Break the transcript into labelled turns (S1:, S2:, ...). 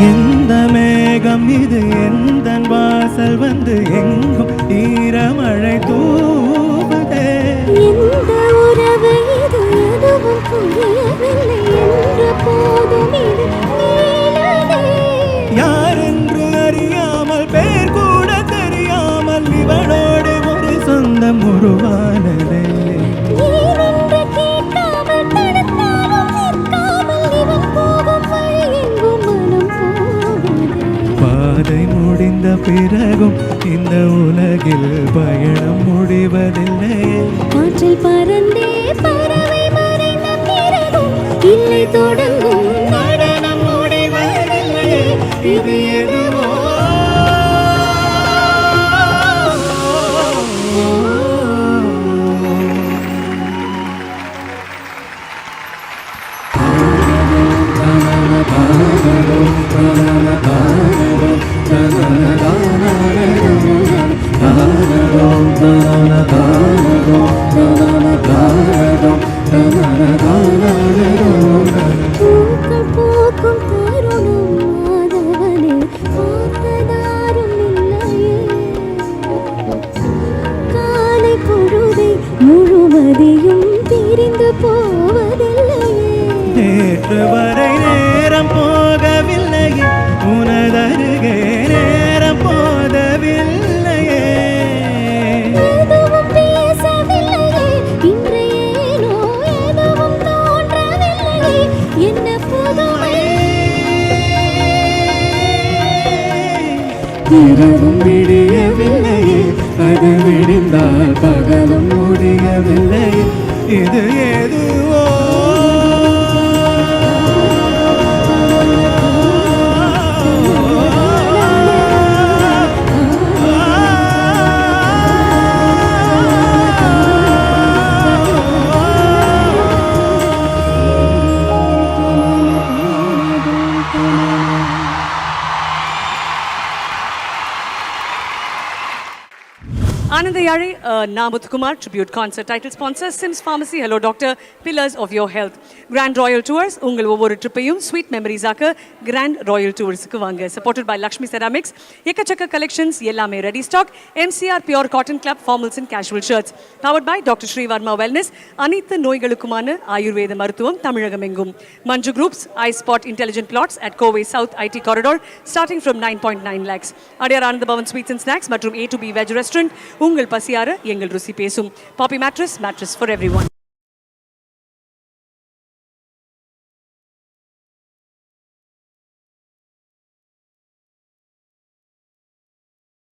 S1: எந்த மேகம் இது எந்த வாசல் வந்து எங்கும் ஈரமழை தூவுதே.
S2: எந்த உறவு இது எதுவும் புரியவில்லை என்ற போதும் இது நீளதே.
S1: யார் என்று அறியாமல் பேர் கூட தெரியாமல் இவளோடு ஒரு சொந்தம் உருவானதே. பாதை முடிந்த பிறகும் இந்த உலகில் பயணம் முடிவதில்லை.
S2: காற்றில் பறந்தே பறவை மறைந்த பிறகும் இல்லை தொடங்கும் நடனம் முடிவதில்லை. இது எதுவோ பூக்கள் பூக்கும் தருணம் மாதவனே பார்த்ததாரும் இல்லையே. காலை பொழுதை முழுவதையும் பிரிந்து போவதில்லையே.
S1: நேற்று வரை நேரம் போகவில்லையே உனதருகே நேரம் போதவில்லையே.
S2: எதுவும் பேசவில்லையே இன்று ஏனோ எதுவும் தோன்றவில்லையே. என்ன புதுமை
S1: இரவும் விடியவில்லையே அது விடிந்தால் பகலும் முடியவில்லை. இது எதுவோ
S3: Anandayari Namuth Kumar tribute concert. Title sponsor Sims Pharmacy. Hello Doctor, Pillars of Your Health. Grand Royal Tours. உங்கள் ஒவ்வொரு ட்ரிப்பையும் ஸ்வீட் மெமரிஸாக்க Grand Royal Toursக்கு வாங்க. Supported by Lakshmi Ceramics. எக்கச்சக்க கலெக்ஷன்ஸ் எல்லாமே ready stock. MCR Pure Cotton Club Formals and Casual Shirts. Powered by Dr. Sri Varma Wellness. அனைத்து நோய்களுக்குமான ஆயுர்வேத மருத்துவம் தமிழகம் எங்கும். Manju Groups iSpot Intelligent Plots at Kovai South IT Corridor starting from 9.9 lakhs. Adyar Anand Bhavan Sweets and Snacks மற்றும் A to B Veg Restaurant. உங்கள் பசியார எங்கள் ருசி பேசும். பாப்பி mattress for everyone.